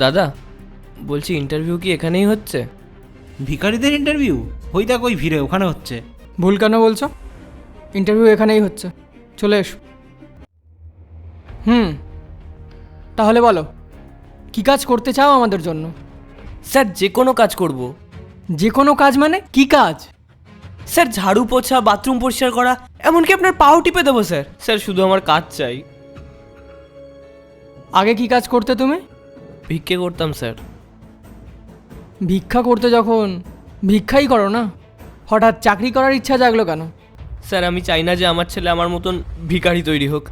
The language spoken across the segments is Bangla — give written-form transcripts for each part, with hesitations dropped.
দাদা বলছি ইন্টারভিউ কি এখানেই হচ্ছে? ভিখারিদের ইন্টারভিউ? ওই দেখ ওই ভিড়ে ওখানে হচ্ছে। ভুল কেন বলছো? ইন্টারভিউ এখানেই হচ্ছে, চলে এসো। তাহলে বলো, কি কাজ করতে চাও আমাদের জন্য? স্যার যে কোনো কাজ করব। যে কোনো কাজ মানে কি কাজ? স্যার ঝাড়ু পোছা, বাথরুম পরিষ্কার করা, এমনকি আপনার পাও টিপে দেবো স্যার। স্যার শুধু আমার কাজ চাই। আগে কি কাজ করতে তুমি? ভিক্ষে করতাম স্যার। ভিক্ষা করতে যখন ভিক্ষাই করো না, হঠাৎ চাকরি করার ইচ্ছা জাগলো কেন? স্যার আমি চাই না যে আমার ছেলে আমার মতন ভিখারি তৈরি হোক।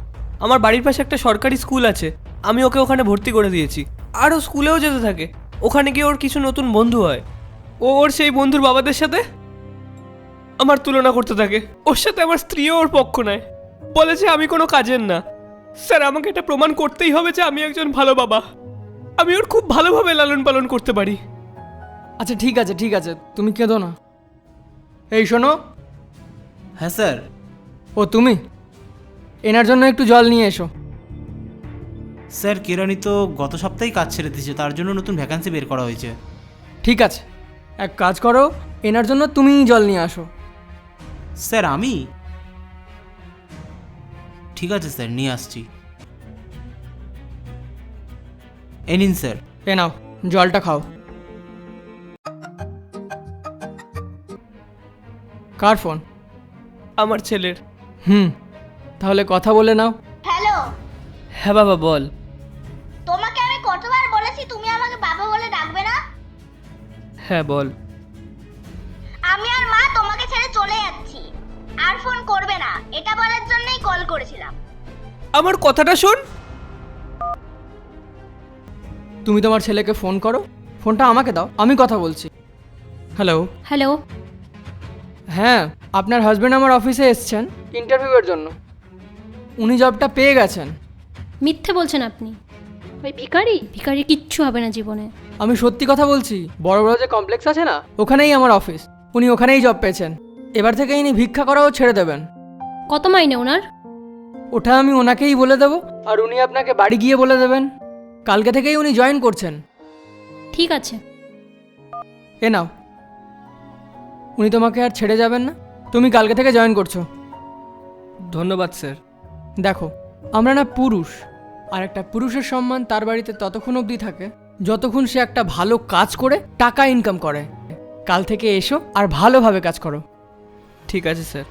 আমার বাড়ির পাশে একটা সরকারি স্কুল আছে, আমি ওকে ওখানে ভর্তি করে দিয়েছি। আর ও স্কুলেও যেতে থাকে। ওখানে গিয়ে ওর কিছু নতুন বন্ধু হয়। ও ওর সেই বন্ধুর বাবাদের সাথে আমার তুলনা করতে থাকে। ওর সাথে আমার স্ত্রীও ওর পক্ষ নেয়, বলে যে আমি কোনো কাজের না। স্যার আমাকে এটা প্রমাণ করতেই হবে যে আমি একজন ভালো বাবা। আমি ওর খুব ভালোভাবে লালন পালন করতে পারি। আচ্ছা ঠিক আছে ঠিক আছে, তুমি কেঁদো না। এই শোনো, হ্যাঁ স্যার। ও তুমি এনার জন্য একটু জল নিয়ে এসো। স্যার কেরানি তো গত সপ্তাহেই কাজ ছেড়ে দিয়েছে, তার জন্য নতুন ভ্যাকান্সি বের করা হয়েছে। ঠিক আছে, এক কাজ করো, এনার জন্য তুমিই জল নিয়ে আসো। স্যার আমি? ঠিক আছে স্যার, নিয়ে আসছি। এ নিন স্যার। এ নাও, জলটা খাও। কার ফোন? আমার ছেলের। তাহলে কথা বলে নাও। হ্যালো, হ্যাঁ বাবা বল। তোমাকে আমি কতবার বলেছি তুমি আমাকে বাবা বলে ডাকবে না? হ্যাঁ বল। আমি আর মা তোমাকে ছেড়ে চলে যাচ্ছি, আর ফোন করবে না, এটা বলার জন্যই কল করেছিলাম। আমার কথাটা শোন। তুমি তোমার ছেলেকে ফোন করো, ফোনটা আমাকে দাও, আমি কথা বলছি। হ্যালো। হ্যালো। হ্যাঁ, আপনার হাজব্যান্ড আমার অফিসে এসছেন ইন্টারভিউয়ের জন্য। উনি জবটা পেয়ে গেছেন। মিথ্যে বলছেন আপনি। ওই ভিখারি কিচ্ছু হবে না জীবনে। আমি সত্যি কথা বলছি, বড় বড় যে কমপ্লেক্স আছে না, ওখানেই আমার অফিস। উনি ওখানেই জব পেয়েছেন। এবার থেকে ইনি ভিক্ষা করাও ছেড়ে দেবেন। কত মাইনে ওনার? ওটা আমি ওনাকেই বলে দেবো, আর উনি আপনাকে বাড়ি গিয়ে বলে দেবেন। কালকে থেকেই উনি জয়েন করছেন। ঠিক আছে। এ নাও, উনি তোমাকে আর ছেড়ে যাবেন না, তুমি কালকে থেকে জয়েন করছো। ধন্যবাদ স্যার। দেখো, আমরা না পুরুষ, আর একটা পুরুষের সম্মান তার বাড়িতে ততক্ষণ অবধি থাকে যতক্ষণ সে একটা ভালো কাজ করে টাকা ইনকাম করে। কাল থেকে এসো আর ভালোভাবে কাজ করো। ঠিক আছে স্যার।